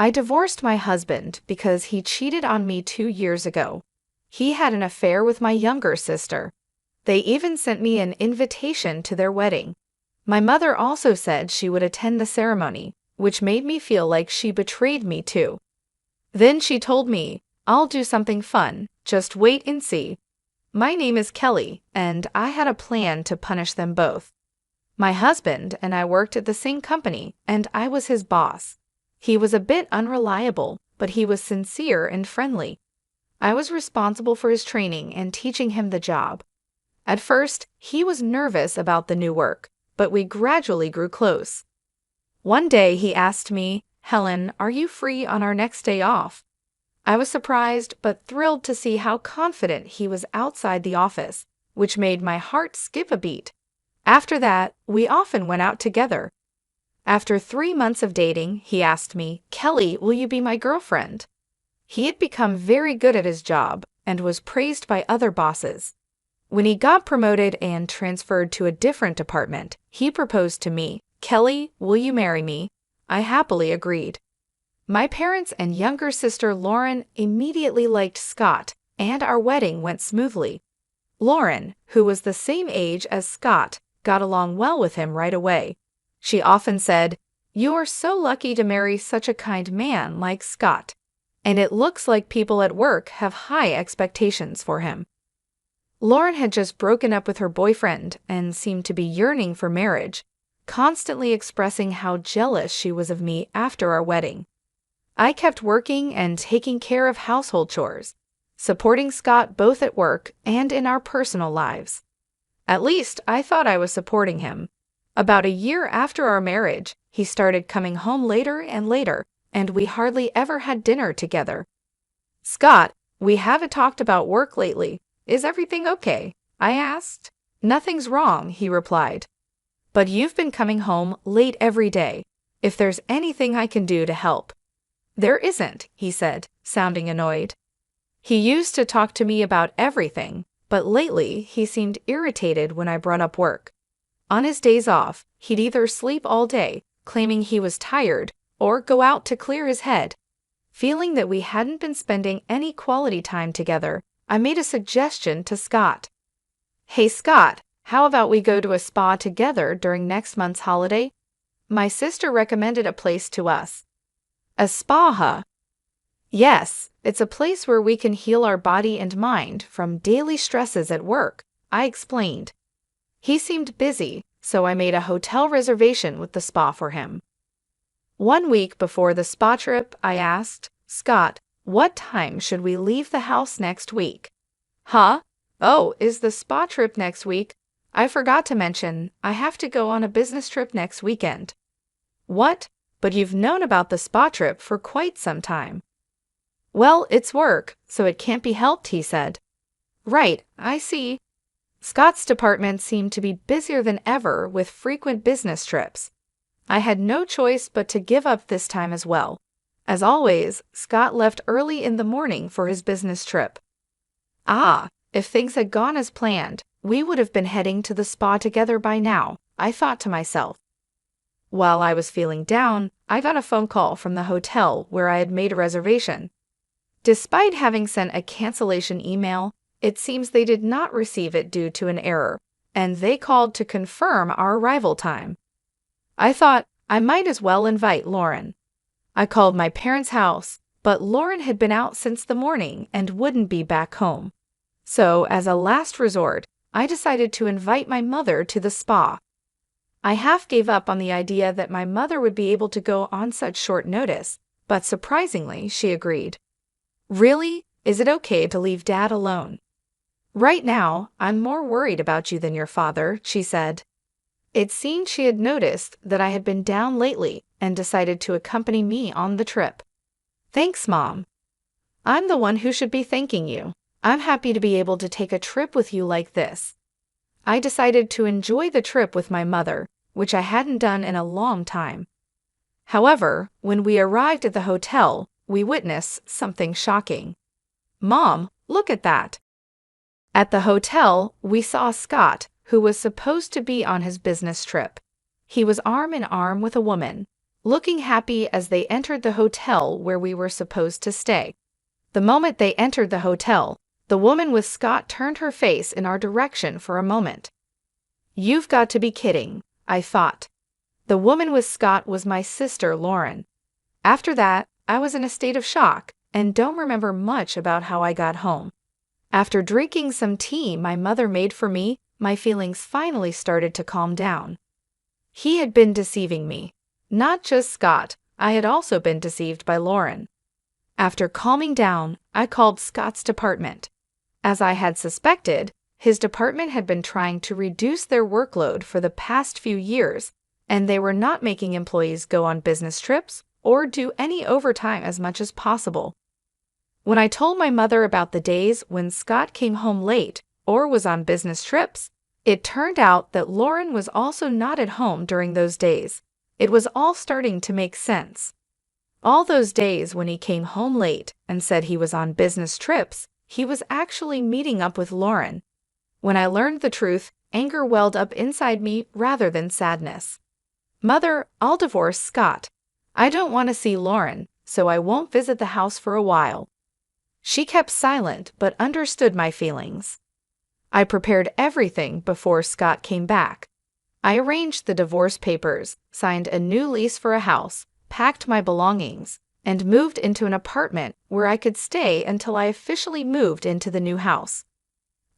I divorced my husband because he cheated on me 2 years ago. He had an affair with my younger sister. They even sent me an invitation to their wedding. My mother also said she would attend the ceremony, which made me feel like she betrayed me too. Then she told me, "I'll do something fun, just wait and see." My name is Kelly, and I had a plan to punish them both. My husband and I worked at the same company, and I was his boss. He was a bit unreliable, but he was sincere and friendly. I was responsible for his training and teaching him the job. At first, he was nervous about the new work, but we gradually grew close. One day he asked me, "Helen, are you free on our next day off?" I was surprised but thrilled to see how confident he was outside the office, which made my heart skip a beat. After that, we often went out together. After 3 months of dating, he asked me, "Kelly, will you be my girlfriend?" He had become very good at his job and was praised by other bosses. When he got promoted and transferred to a different department, he proposed to me, "Kelly, will you marry me?" I happily agreed. My parents and younger sister Lauren immediately liked Scott, and our wedding went smoothly. Lauren, who was the same age as Scott, got along well with him right away. She often said, "You are so lucky to marry such a kind man like Scott." And it looks like people at work have high expectations for him. Lauren had just broken up with her boyfriend and seemed to be yearning for marriage, constantly expressing how jealous she was of me after our wedding. I kept working and taking care of household chores, supporting Scott both at work and in our personal lives. At least I thought I was supporting him. About a year after our marriage, he started coming home later and later, and we hardly ever had dinner together. "Scott, we haven't talked about work lately. Is everything okay?" I asked. "Nothing's wrong," he replied. "But you've been coming home late every day. If there's anything I can do to help." "There isn't," he said, sounding annoyed. He used to talk to me about everything, but lately he seemed irritated when I brought up work. On his days off, he'd either sleep all day, claiming he was tired, or go out to clear his head. Feeling that we hadn't been spending any quality time together, I made a suggestion to Scott. "Hey Scott, how about we go to a spa together during next month's holiday? My sister recommended a place to us." "A spa, huh?" "Yes, it's a place where we can heal our body and mind from daily stresses at work," I explained. He seemed busy, so I made a hotel reservation with the spa for him. 1 week before the spa trip, I asked, "Scott, what time should we leave the house next week?" "Huh? Oh, is the spa trip next week? I forgot to mention, I have to go on a business trip next weekend." "What? But you've known about the spa trip for quite some time." "Well, it's work, so it can't be helped," he said. "Right, I see." Scott's department seemed to be busier than ever with frequent business trips. I had no choice but to give up this time as well. As always, Scott left early in the morning for his business trip. If things had gone as planned, we would have been heading to the spa together by now, I thought to myself. While I was feeling down, I got a phone call from the hotel where I had made a reservation. Despite having sent a cancellation email, it seems they did not receive it due to an error, and they called to confirm our arrival time. I thought I might as well invite Lauren. I called my parents' house, but Lauren had been out since the morning and wouldn't be back home. So, as a last resort, I decided to invite my mother to the spa. I half gave up on the idea that my mother would be able to go on such short notice, but surprisingly, she agreed. "Really? Is it okay to leave Dad alone?" "Right now, I'm more worried about you than your father," she said. It seemed she had noticed that I had been down lately and decided to accompany me on the trip. "Thanks, Mom. I'm the one who should be thanking you. I'm happy to be able to take a trip with you like this." I decided to enjoy the trip with my mother, which I hadn't done in a long time. However, when we arrived at the hotel, we witnessed something shocking. "Mom, look at that." At the hotel, we saw Scott, who was supposed to be on his business trip. He was arm in arm with a woman. looking happy as they entered the hotel where we were supposed to stay. The moment they entered the hotel, the woman with Scott turned her face in our direction for a moment. "You've got to be kidding," I thought. The woman with Scott was my sister, Lauren. After that, I was in a state of shock and don't remember much about how I got home. After drinking some tea my mother made for me, my feelings finally started to calm down. He had been deceiving me. Not just Scott, I had also been deceived by Lauren. After calming down, I called Scott's department. As I had suspected, his department had been trying to reduce their workload for the past few years, and they were not making employees go on business trips or do any overtime as much as possible. When I told my mother about the days when Scott came home late or was on business trips, it turned out that Lauren was also not at home during those days. It was all starting to make sense. All those days when he came home late and said he was on business trips, he was actually meeting up with Lauren. When I learned the truth, anger welled up inside me rather than sadness. "Mother, I'll divorce Scott. I don't want to see Lauren, so I won't visit the house for a while." She kept silent but understood my feelings. I prepared everything before Scott came back. I arranged the divorce papers, signed a new lease for a house, packed my belongings, and moved into an apartment where I could stay until I officially moved into the new house.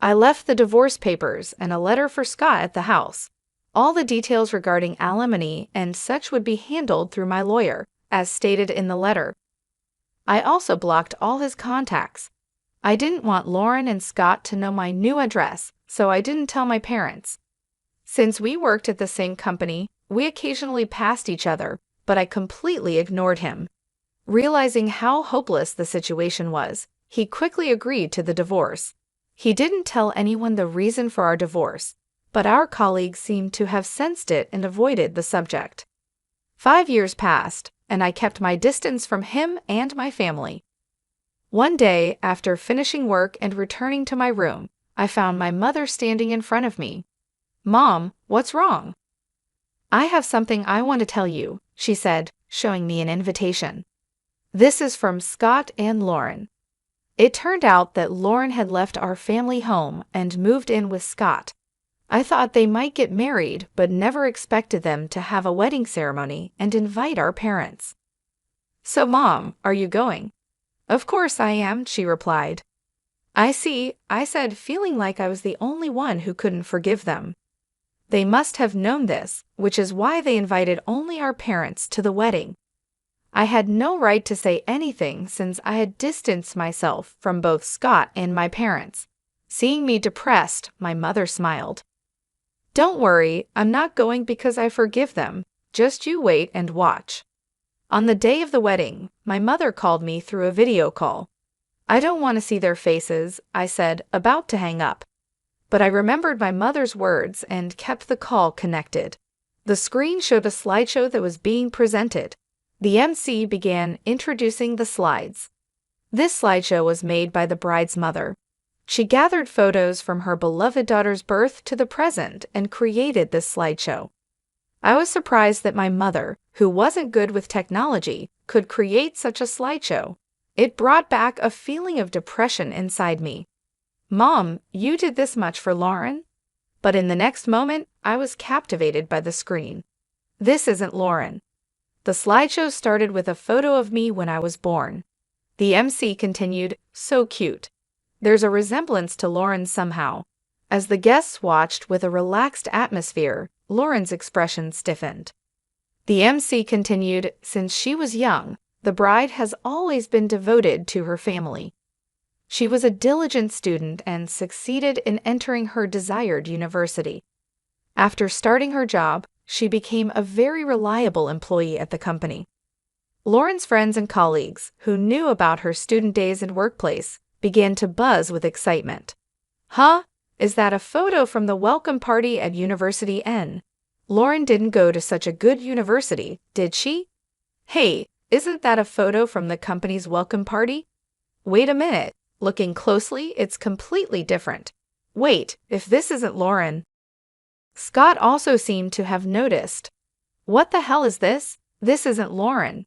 I left the divorce papers and a letter for Scott at the house. All the details regarding alimony and such would be handled through my lawyer, as stated in the letter. I also blocked all his contacts. I didn't want Lauren and Scott to know my new address, so I didn't tell my parents. Since we worked at the same company, we occasionally passed each other, but I completely ignored him. Realizing how hopeless the situation was, he quickly agreed to the divorce. He didn't tell anyone the reason for our divorce, but our colleagues seemed to have sensed it and avoided the subject. 5 years passed, and I kept my distance from him and my family. One day, after finishing work and returning to my room, I found my mother standing in front of me. "Mom, what's wrong?" "I have something I want to tell you," she said, showing me an invitation. "This is from Scott and Lauren." It turned out that Lauren had left our family home and moved in with Scott. I thought they might get married, but never expected them to have a wedding ceremony and invite our parents. "So, Mom, are you going?" "Of course I am," she replied. "I see," I said, feeling like I was the only one who couldn't forgive them. They must have known this, which is why they invited only our parents to the wedding. I had no right to say anything since I had distanced myself from both Scott and my parents. Seeing me depressed, my mother smiled. "Don't worry, I'm not going because I forgive them. Just you wait and watch." On the day of the wedding, my mother called me through a video call. "I don't want to see their faces," I said, about to hang up. But I remembered my mother's words and kept the call connected. The screen showed a slideshow that was being presented. The MC began introducing the slides. This slideshow was made by the bride's mother. She gathered photos from her beloved daughter's birth to the present and created this slideshow. I was surprised that my mother, who wasn't good with technology, could create such a slideshow. It brought back a feeling of depression inside me. "Mom, you did this much for Lauren?" But in the next moment, I was captivated by the screen. This isn't Lauren. The slideshow started with a photo of me when I was born. The MC continued, "So cute." There's a resemblance to Lauren somehow. As the guests watched with a relaxed atmosphere, Lauren's expression stiffened. The MC continued, "Since she was young, the bride has always been devoted to her family. She was a diligent student and succeeded in entering her desired university. After starting her job, she became a very reliable employee at the company." Lauren's friends and colleagues, who knew about her student days and workplace, began to buzz with excitement. "Huh? Is that a photo from the welcome party at University N? Lauren didn't go to such a good university, did she? Hey, isn't that a photo from the company's welcome party? Wait a minute. Looking closely, it's completely different. Wait, if this isn't Lauren." Scott also seemed to have noticed. "What the hell is this? This isn't Lauren."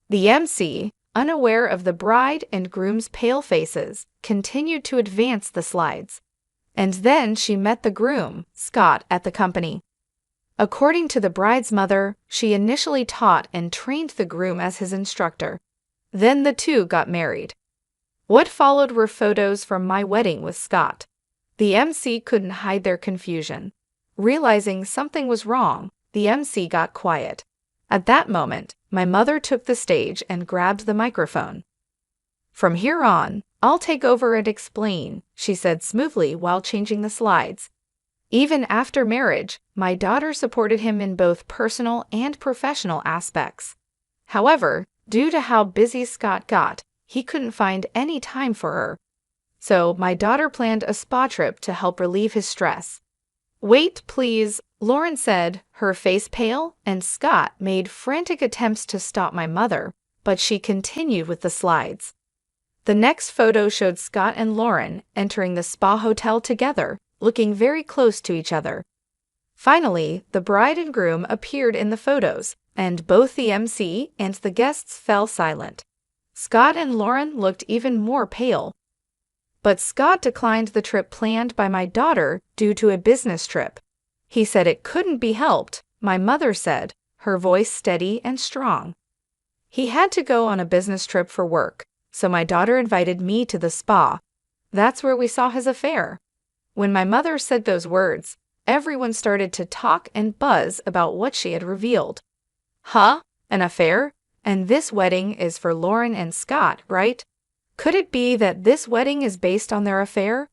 The MC, unaware of the bride and groom's pale faces, continued to advance the slides. And then she met the groom, Scott, at the company. According to the bride's mother, she initially taught and trained the groom as his instructor. Then the two got married. What followed were photos from my wedding with Scott. The MC couldn't hide their confusion. Realizing something was wrong, the MC got quiet. At that moment, my mother took the stage and grabbed the microphone. "From here on, I'll take over and explain," she said smoothly while changing the slides. Even after marriage, my daughter supported him in both personal and professional aspects. However, due to how busy Scott got, he couldn't find any time for her. So my daughter planned a spa trip to help relieve his stress. "Wait, please," Lauren said, her face pale, and Scott made frantic attempts to stop my mother, but she continued with the slides. The next photo showed Scott and Lauren entering the spa hotel together, looking very close to each other. Finally, the bride and groom appeared in the photos, and both the MC and the guests fell silent. Scott and Lauren looked even more pale. But Scott declined the trip planned by my daughter due to a business trip. He said it couldn't be helped, my mother said, her voice steady and strong. He had to go on a business trip for work, so my daughter invited me to the spa. That's where we saw his affair. When my mother said those words, everyone started to talk and buzz about what she had revealed. "Huh? An affair? And this wedding is for Lauren and Scott, right? Could it be that this wedding is based on their affair?"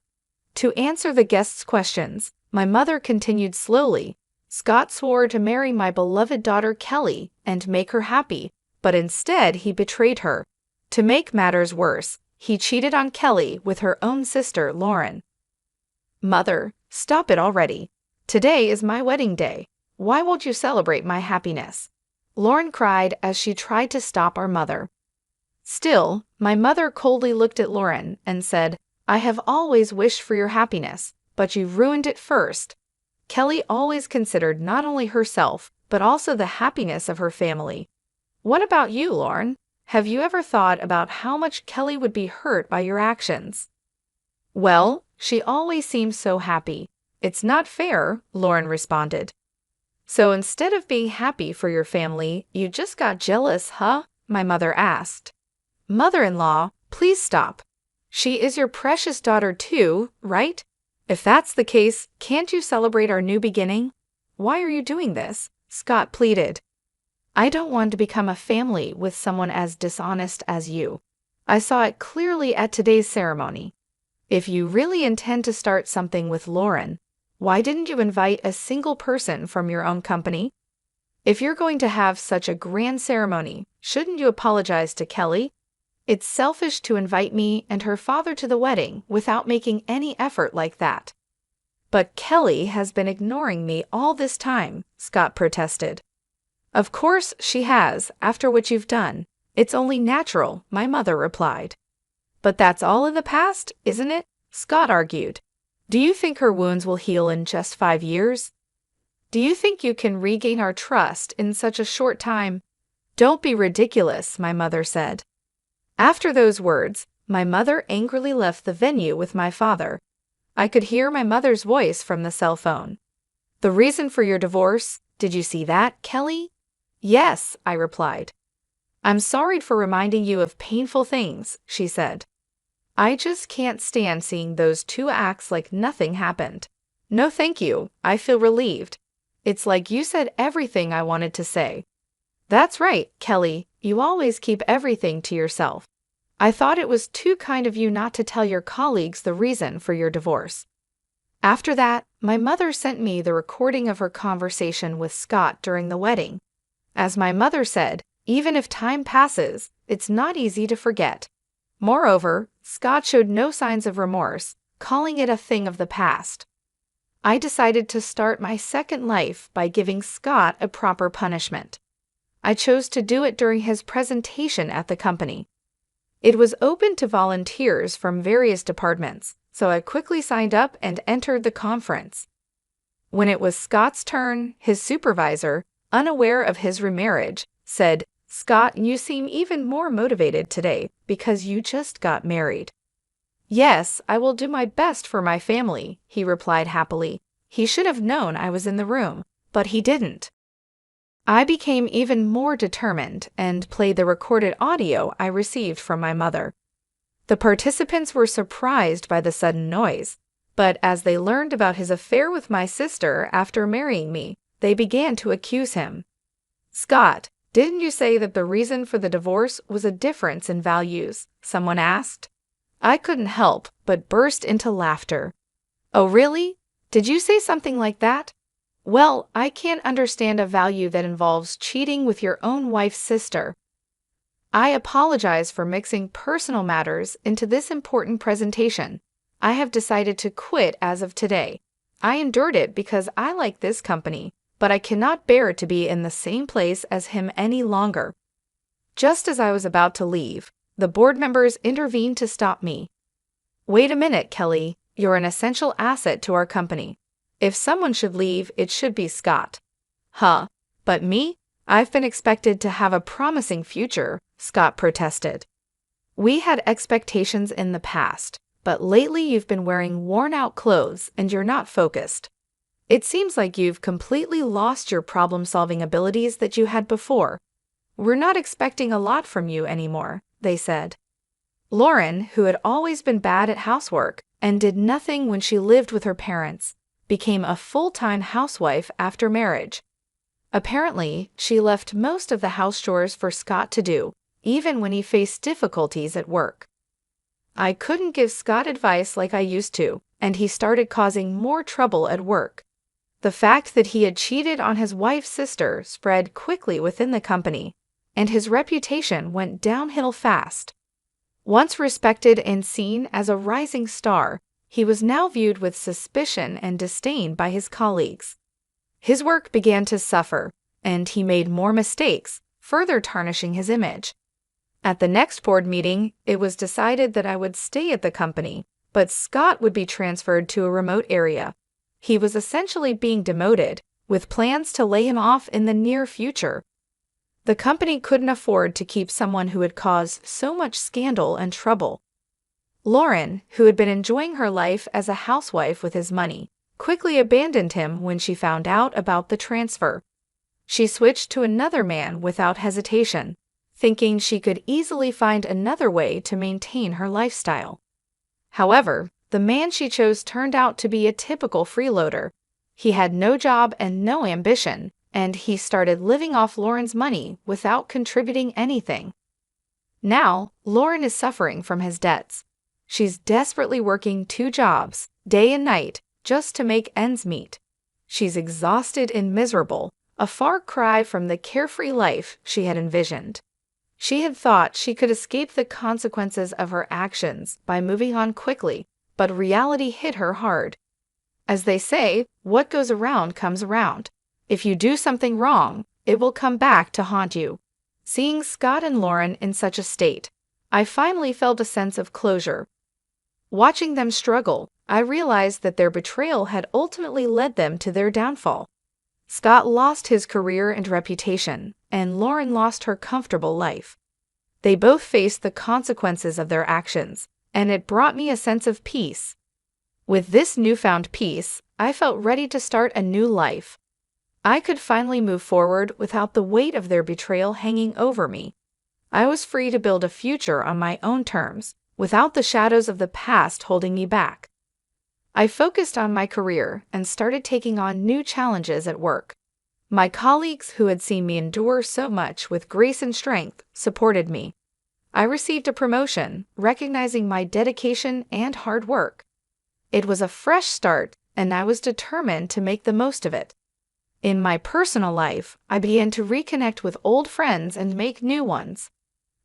To answer the guests' questions, my mother continued slowly. "Scott swore to marry my beloved daughter Kelly and make her happy, but instead he betrayed her. To make matters worse, he cheated on Kelly with her own sister, Lauren." "Mother, stop it already. Today is my wedding day. Why won't you celebrate my happiness?" Lauren cried as she tried to stop our mother. Still, my mother coldly looked at Lauren and said, "I have always wished for your happiness, but you've ruined it first." Kelly always considered not only herself, but also the happiness of her family. What about you, Lauren? Have you ever thought about how much Kelly would be hurt by your actions? "Well, she always seems so happy. It's not fair," Lauren responded. "So instead of being happy for your family, you just got jealous, huh?" my mother asked. "Mother-in-law, please stop. She is your precious daughter too, right? If that's the case, can't you celebrate our new beginning? Why are you doing this?" Scott pleaded. "I don't want to become a family with someone as dishonest as you. I saw it clearly at today's ceremony. If you really intend to start something with Lauren, why didn't you invite a single person from your own company? If you're going to have such a grand ceremony, shouldn't you apologize to Kelly? It's selfish to invite me and her father to the wedding without making any effort like that." "But Kelly has been ignoring me all this time," Scott protested. "Of course she has, after what you've done. It's only natural," my mother replied. "But that's all in the past, isn't it?" Scott argued. "Do you think her wounds will heal in just 5 years? Do you think you can regain our trust in such a short time?" "Don't be ridiculous," my mother said. After those words, my mother angrily left the venue with my father. I could hear my mother's voice from the cell phone. "The reason for your divorce? Did you see that, Kelly?" "Yes," I replied. "I'm sorry for reminding you of painful things," she said. "I just can't stand seeing those two acts like nothing happened. No thank you, I feel relieved. It's like you said everything I wanted to say." "That's right, Kelly, you always keep everything to yourself. I thought it was too kind of you not to tell your colleagues the reason for your divorce." After that, my mother sent me the recording of her conversation with Scott during the wedding. As my mother said, even if time passes, it's not easy to forget. Moreover, Scott showed no signs of remorse, calling it a thing of the past. I decided to start my second life by giving Scott a proper punishment. I chose to do it during his presentation at the company. It was open to volunteers from various departments, so I quickly signed up and entered the conference. When it was Scott's turn, his supervisor, unaware of his remarriage, said, "Scott, you seem even more motivated today because you just got married." "Yes, I will do my best for my family," he replied happily. He should have known I was in the room, but he didn't. I became even more determined and played the recorded audio I received from my mother. The participants were surprised by the sudden noise, but as they learned about his affair with my sister after marrying me, they began to accuse him. "Scott, didn't you say that the reason for the divorce was a difference in values?" someone asked. I couldn't help but burst into laughter. "Oh, really? Did you say something like that? Well, I can't understand a value that involves cheating with your own wife's sister." I apologize for mixing personal matters into this important presentation. I have decided to quit as of today. I endured it because I like this company, but I cannot bear to be in the same place as him any longer. Just as I was about to leave, the board members intervened to stop me. "Wait a minute, Kelly. You're an essential asset to our company. If someone should leave, it should be Scott." "Huh, but me? I've been expected to have a promising future," Scott protested. "We had expectations in the past, but lately you've been wearing worn-out clothes and you're not focused. It seems like you've completely lost your problem-solving abilities that you had before. We're not expecting a lot from you anymore," they said. Lauren, who had always been bad at housework and did nothing when she lived with her parents, became a full-time housewife after marriage. Apparently, she left most of the house chores for Scott to do, even when he faced difficulties at work. I couldn't give Scott advice like I used to, and he started causing more trouble at work. The fact that he had cheated on his wife's sister spread quickly within the company, and his reputation went downhill fast. Once respected and seen as a rising star, he was now viewed with suspicion and disdain by his colleagues. His work began to suffer, and he made more mistakes, further tarnishing his image. At the next board meeting, it was decided that I would stay at the company, but Scott would be transferred to a remote area. He was essentially being demoted, with plans to lay him off in the near future. The company couldn't afford to keep someone who had caused so much scandal and trouble. Lauren, who had been enjoying her life as a housewife with his money, quickly abandoned him when she found out about the transfer. She switched to another man without hesitation, thinking she could easily find another way to maintain her lifestyle. However, the man she chose turned out to be a typical freeloader. He had no job and no ambition, and he started living off Lauren's money without contributing anything. Now, Lauren is suffering from his debts. She's desperately working 2 jobs, day and night, just to make ends meet. She's exhausted and miserable, a far cry from the carefree life she had envisioned. She had thought she could escape the consequences of her actions by moving on quickly, but reality hit her hard. As they say, what goes around comes around. If you do something wrong, it will come back to haunt you. Seeing Scott and Lauren in such a state, I finally felt a sense of closure. Watching them struggle, I realized that their betrayal had ultimately led them to their downfall. Scott lost his career and reputation, and Lauren lost her comfortable life. They both faced the consequences of their actions, and it brought me a sense of peace. With this newfound peace, I felt ready to start a new life. I could finally move forward without the weight of their betrayal hanging over me. I was free to build a future on my own terms, without the shadows of the past holding me back. I focused on my career and started taking on new challenges at work. My colleagues, who had seen me endure so much with grace and strength, supported me. I received a promotion, recognizing my dedication and hard work. It was a fresh start, and I was determined to make the most of it. In my personal life, I began to reconnect with old friends and make new ones.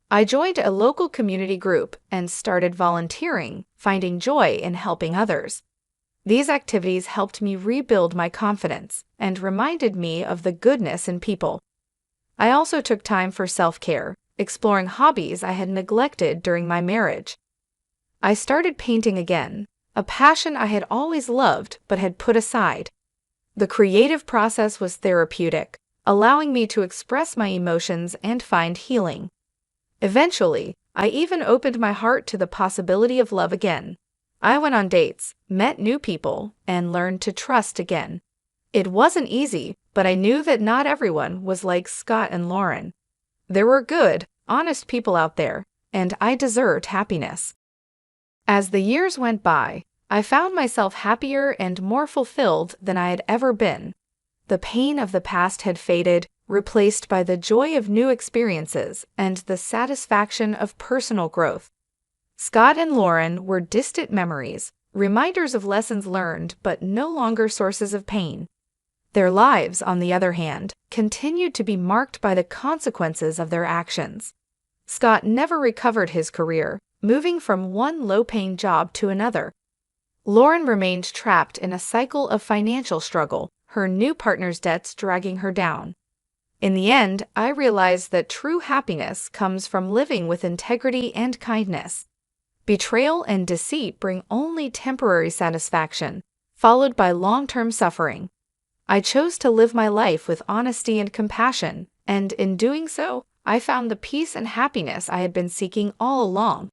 I joined a local community group and started volunteering, finding joy in helping others. These activities helped me rebuild my confidence and reminded me of the goodness in people. I also took time for self-care, exploring hobbies I had neglected during my marriage. I started painting again, a passion I had always loved but had put aside. The creative process was therapeutic, allowing me to express my emotions and find healing. Eventually, I even opened my heart to the possibility of love again. I went on dates, met new people, and learned to trust again. It wasn't easy, but I knew that not everyone was like Scott and Lauren. There were good, honest people out there, and I deserved happiness. As the years went by, I found myself happier and more fulfilled than I had ever been. The pain of the past had faded, replaced by the joy of new experiences and the satisfaction of personal growth. Scott and Lauren were distant memories, reminders of lessons learned but no longer sources of pain. Their lives, on the other hand, continued to be marked by the consequences of their actions. Scott never recovered his career, moving from one low-paying job to another. Lauren remained trapped in a cycle of financial struggle, her new partner's debts dragging her down. In the end, I realized that true happiness comes from living with integrity and kindness. Betrayal and deceit bring only temporary satisfaction, followed by long-term suffering. I chose to live my life with honesty and compassion, and in doing so, I found the peace and happiness I had been seeking all along.